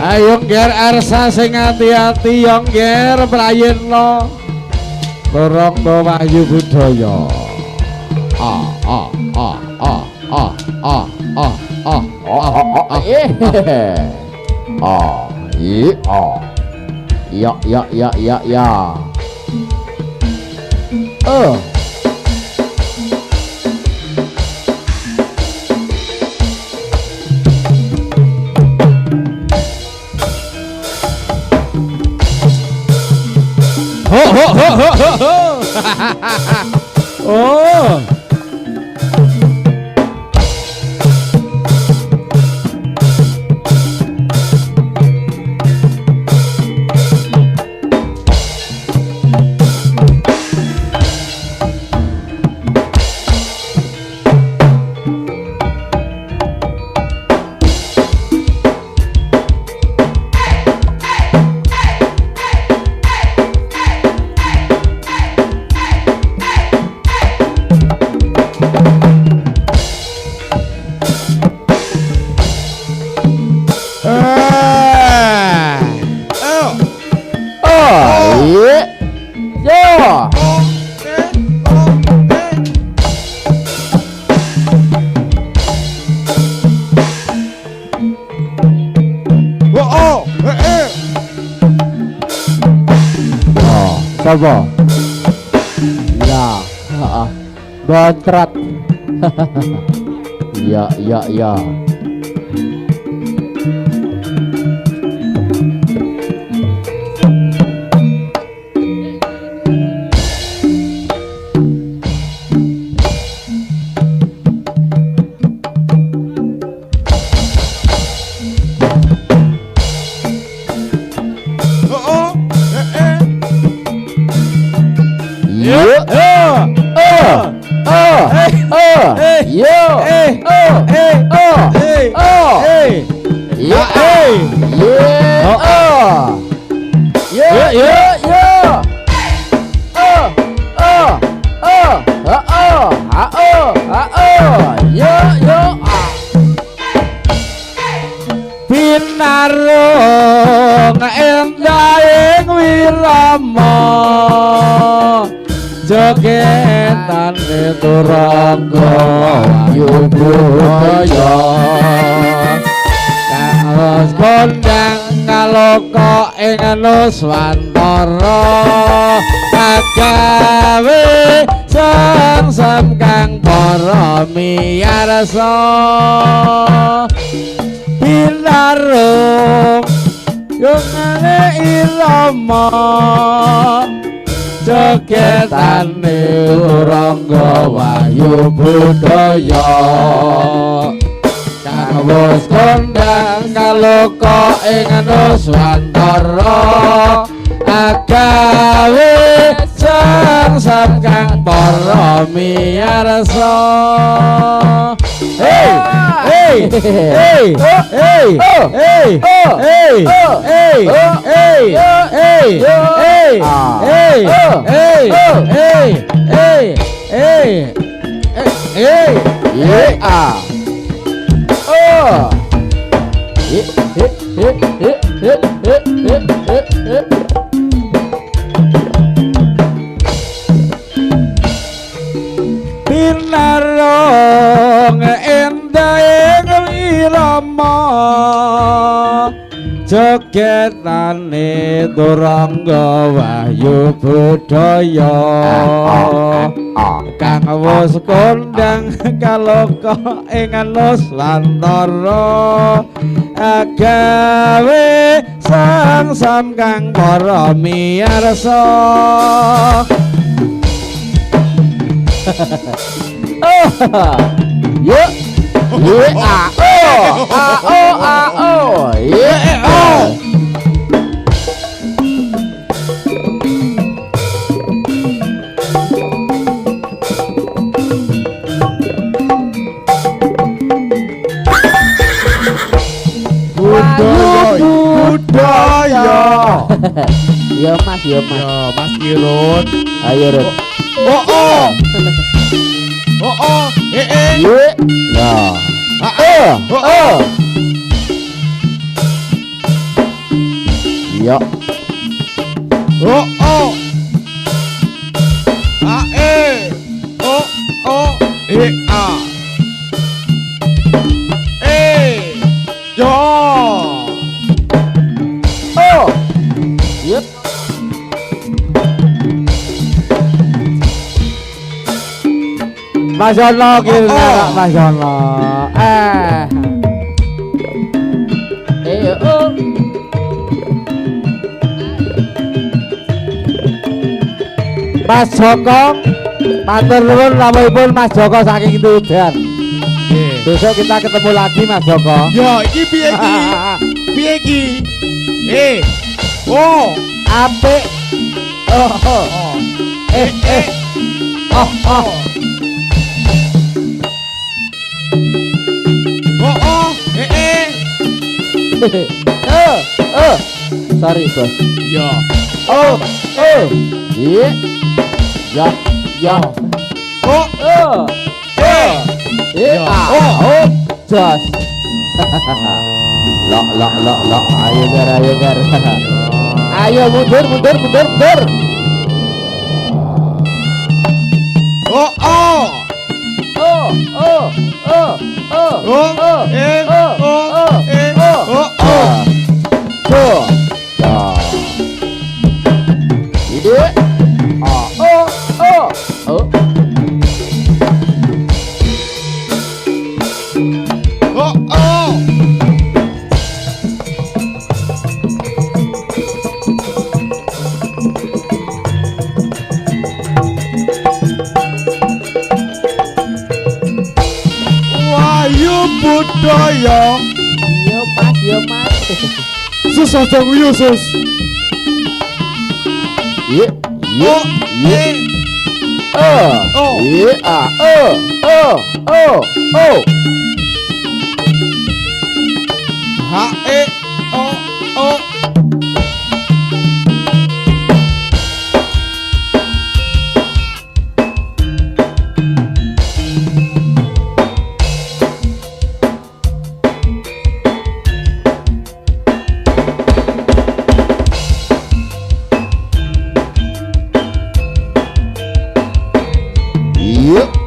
Ayo ngger Arsa sing ati-ati yo ngger prayitna. Rangga Wahyu Budaya. Ya. Oh. Sapa? Ya, Bontrat. Ya. Pinarung endahing wirama jogetan itu Rangga Wahyu Budaya kang kondang ngaloka ing Nuswantara agawe sang kang para miyarsa pinarung yungane irama jogetane Rangga Wahyu Budaya kang wis kondang kaloka ing Nuswantara agawe sang kang para miyarsa Pinarung endahing wirama jogetane Rangga Wahyu Budaya kang wis kondang kaloka ing Nuswantara agawe sang kang para miyarsa budaya. Ya Mas. Yo Mas Kirun. Ayo Rut. Ya. Ayo. Oh oh. A E. Oh oh. E A. E. Yo. Oh. Yep. Mas Yono kira Mas Yono. Oh. Mas Joko, matur nuwun rawuhipun Mas Joko saking Tudan. Besok kita ketemu lagi Mas Joko. Ya, iki piye iki? Piye iki? Oh, apik. Oh, oh. Oh, oh. Sorry, Bos. Ya. Oh. Iya. Ya. Oh, Jos. Lok. Ayo gar. Ayo mundur. oh, oh. Tuh. Ide. Wahyu budaya. Yo mas. Susah dong Yesus. Iya. H E O. Iya.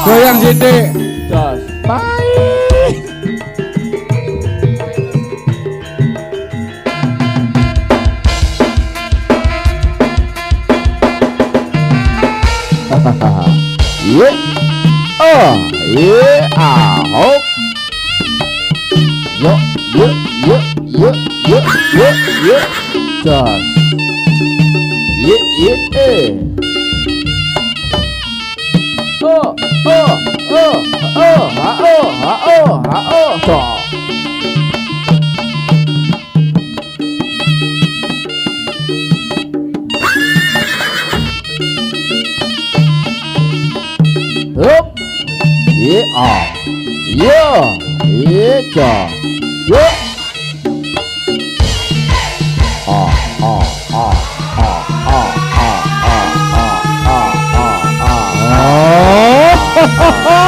Goyang sithik. Jos. Ye. Oh, ye. Hop. Yo, yo, yo, yo, yo, yo, yo. Jos. Ye, ye, Oh, oh, oh, oh, ha, oh, ha, oh, ha, oh. Tos. Hup. Ye, yo, ye, jo. Yo. Oh, oh, oh, oh, oh, oh, oh, oh, oh, oh.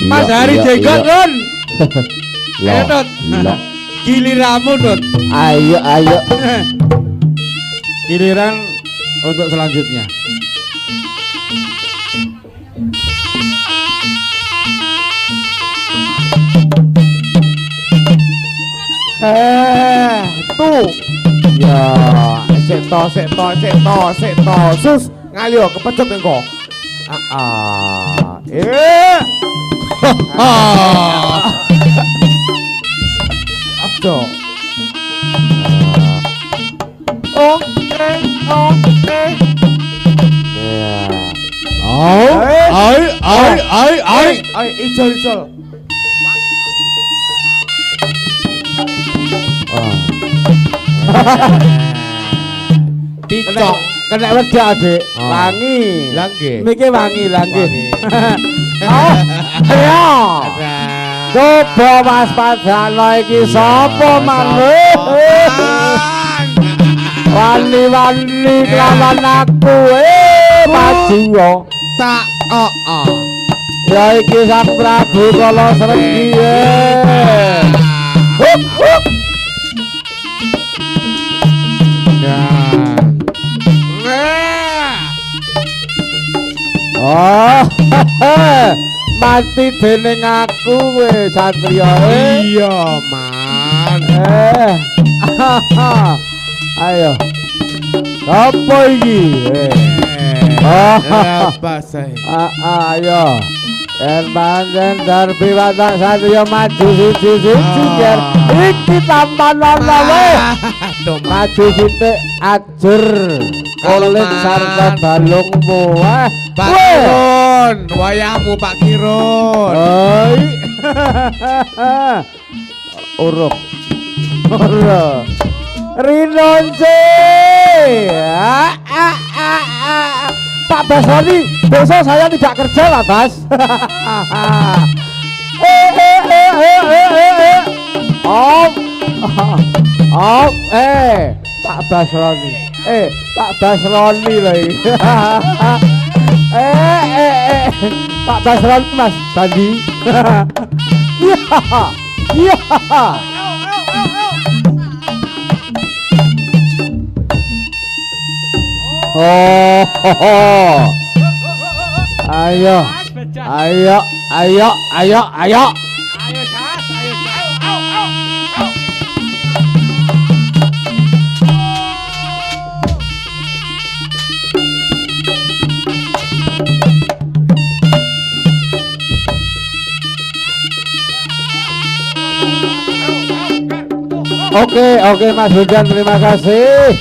Mas Hari jenggot Nun. Ayo Nun. Loh. Giliranmu Nun. Ayo, ayo. Giliran untuk selanjutnya. Tuh. Ya, sik to. Sus, ngalio kepecet engko. Aduh. Ay, ijol. Picok. Kena wedak Dik. Wangi. Langge. Niki wangi. Wangi. Ayo. Coba Mas Padano iki sapa maneh? Wani-wani kelawan aku maju yo. Tak Ya iki Sang Prabu Kala Sregi. Hup hup. Oh, mati dening aku we Satria. iya, Man. Ayo. Apa iki? Apa saya? Ayo. Yen panjen Darbi Watak Satria maju siji ger. Iki tampan ana we. Maju sithik ajur. Kulit sarta balungmu. Pak Kirun, wayahmu Pak Kirun. Oi. Uruk. Rinonce. Pak Basoni, besok saya tidak kerja lah, Bas. Pak Basroni. Pak Basroni lagi. Pak Basroni Mas Bandi. Iya. Ayo. Oke Mas Hujan, terima kasih.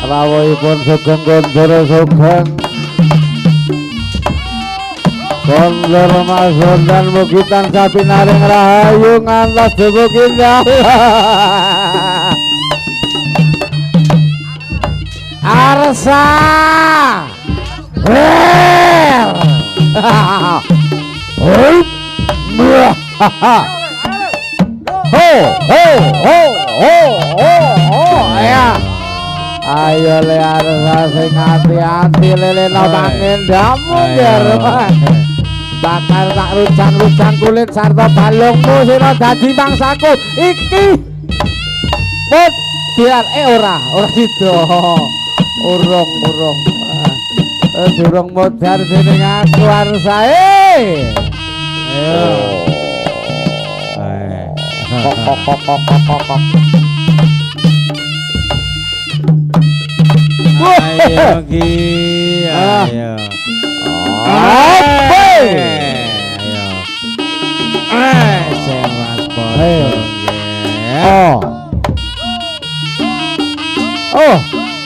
Rawuhipun sugeng kondur sugeng. Kondur Mas Hujan mugi tansah pinaring rahayu ngantos dumugi Arsa. Ya. Ayo le Arsa sing hati-hati lelena angin damu yer. Bakal tak runcang-runcang kulit sarta balungmu sira dadi mangsaku. Iki put biar ora sida. Urung. durung modar dening aku arsae. Ayo. Ayo Ki, ayo. Apa? Ayo. Sewas Ayo. potong. Oh.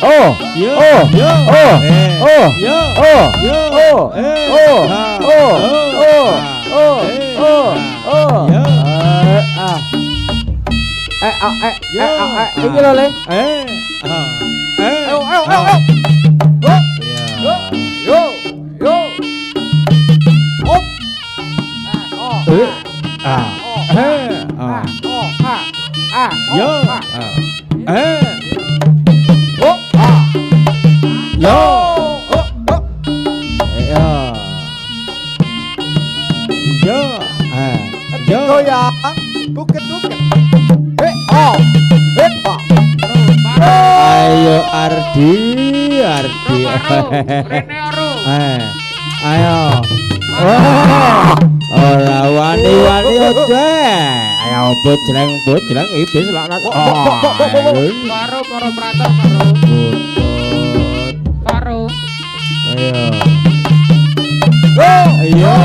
Oh. Yo, Oh. yo, Oh. Oh. yo, Oh. yo, Oh. Oh. Oh. Oh. Oh. Oh. Yo. Iki lho, Le. Ayo. Yo. Yo. Op. Oh. Yo. Yo. Yo. Yo. Goyang. Buket-buket. Oh. Ayo Ardi. Ayo. Ora wani-wani aja. Ayo bojleng ibis laknat. Karo prater karo. Ayo.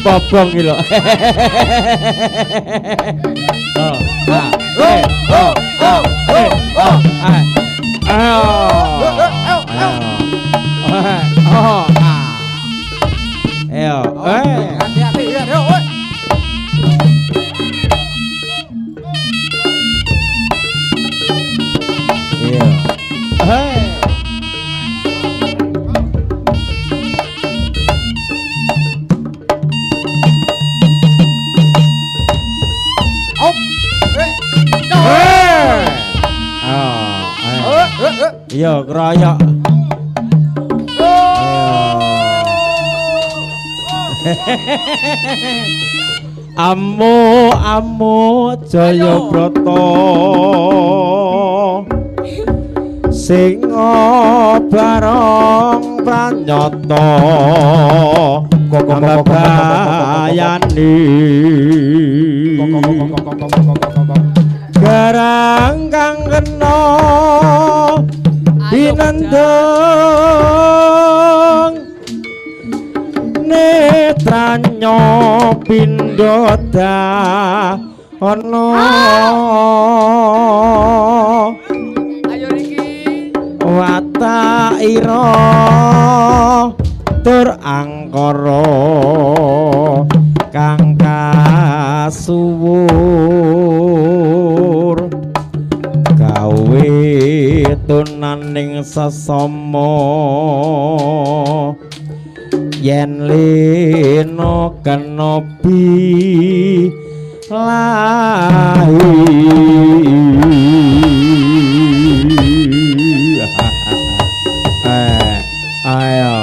Bobong iki lho. Hati-hati ya, yo. Yo keroyok. Amu Jayabrata sing bareng pranyata bayani garang kang kena binandeng netranyo pindha ana Ayo niki. wataira tur angkara kang kasuwur gawe tunaning sesama yen lena kenobi lahi ayo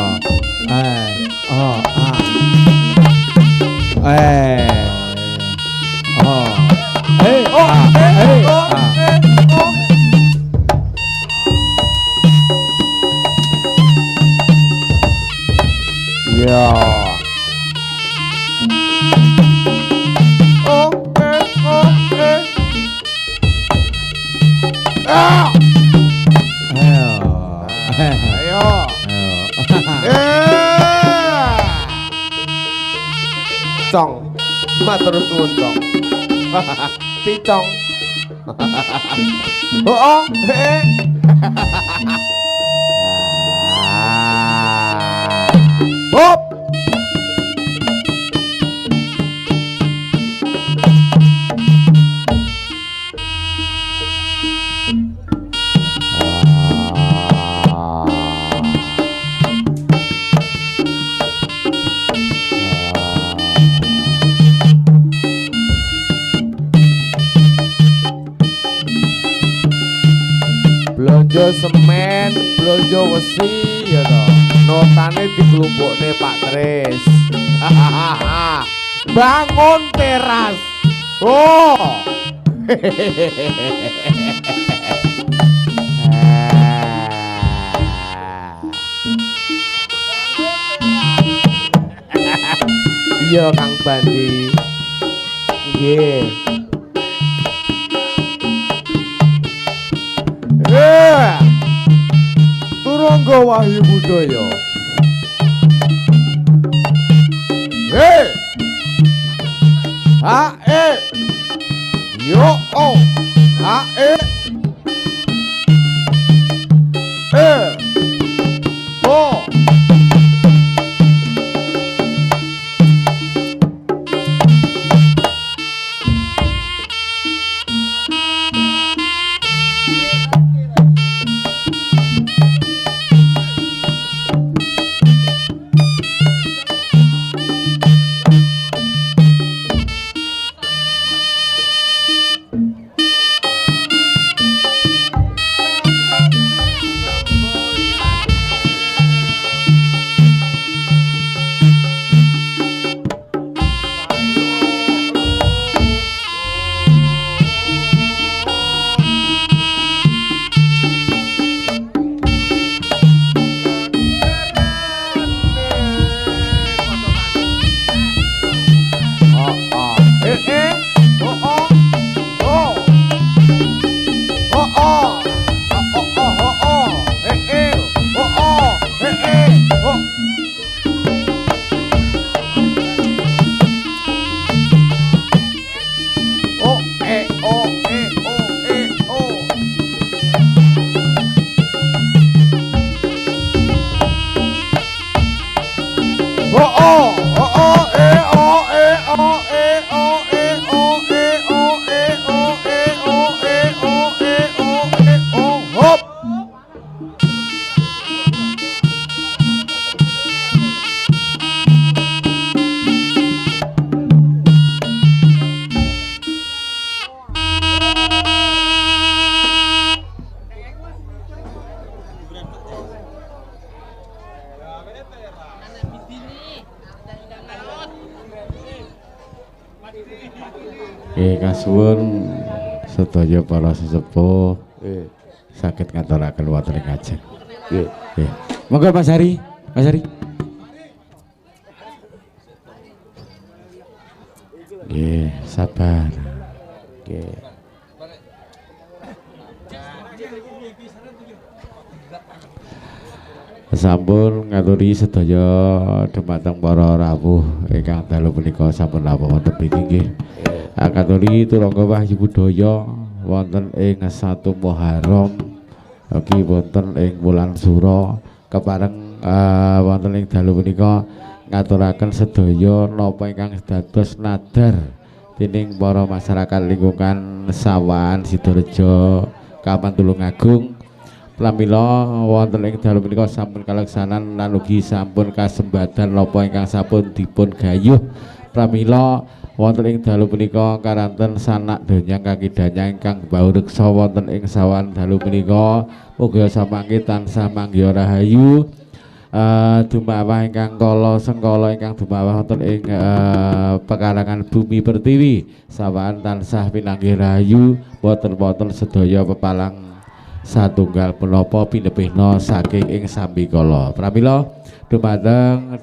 Cong. Matur suwun, Cong. Picong. Oh, Hop. blonjo semen, blonjo wesi ya toh. Notane dikelumpukne Pak Tris. Bangun teras. Oh. Iya Kang Bandi. Nggih. Turangga Wahyu Budaya. Ha yo oh ha oh Kasuwun sedaya para sesepuh saged ngaturaken wonten ing ajeng. Nggih. Monggo Mas Hari, Mas Hari. Nggih, sabar. Nggih. Sampun ngaturi sedaya dhumateng para rawuh ingkang dalu punika sampun rawuh wonten mriki nggih. Akaturi Turangga Wahyu Budaya wonten ing 1 Muharram ugi wonten ing wulan Sura kepareng wonten ing dalu punika ngaturaken sedaya napa ingkang dados nadar dening para masyarakat lingkungan Sawan Sidorejo Kapan Tulungagung. Pramila wonten ing dalu punika sampun kaleksanan lan ugi sampun kasembadan napa ingkang sampun dipun gayuh. Pramila wonten ing dalu punika karanten sanak donya kaki danya ingkang baureksa wonten ing sawan dalu punika muga samangke tansah manggya rahayu dumawah ingkang kala sengkala ingkang dumawah wonten ing pekarangan bumi pertiwi sawan tansah pinanggih rahayu boten-boten sedaya pepalang satunggal punapa pinepihna saking ing sambikala. Pramila dumateng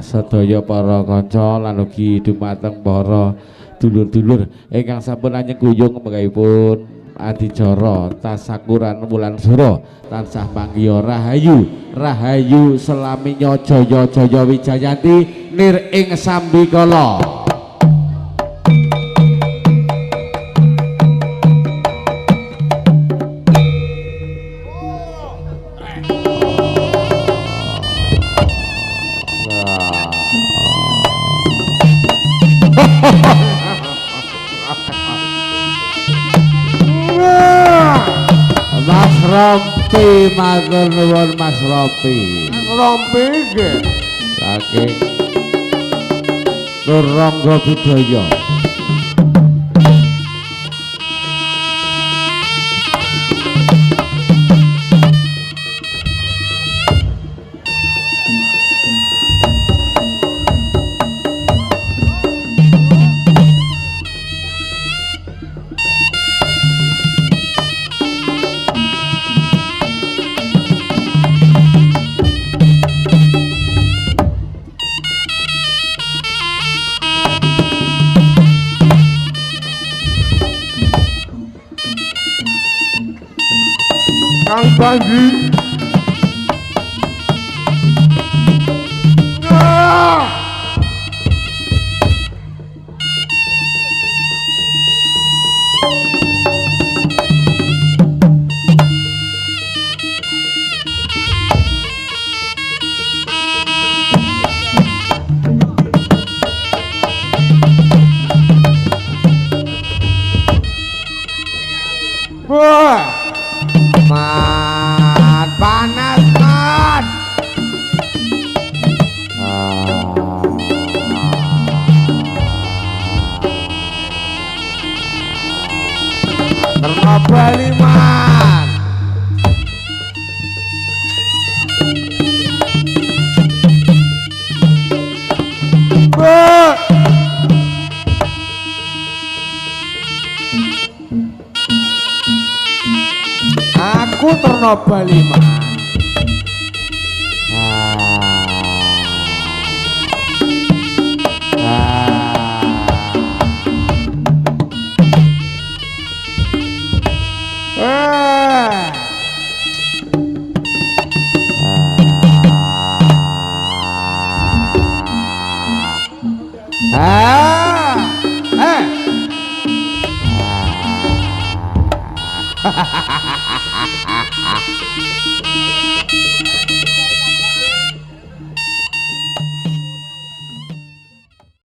sedaya para kanca lan ugi dumateng para dulur-dulur ingkang sampun anyengkuyung mengkaipun adicara tasakuran wulan Sura tansah manggya rahayu rahayu selaminya jaya jaya wijayanti nir ing sambikala. Mas Rompi matur nuwun Mas Rompi. Mas Rompi nggih. Saking Turangga Budaya. Kang Bandi. Wah, mat panas mat. Terno Bali mat. Wah. Aku Terno Bali mat. Hahaha.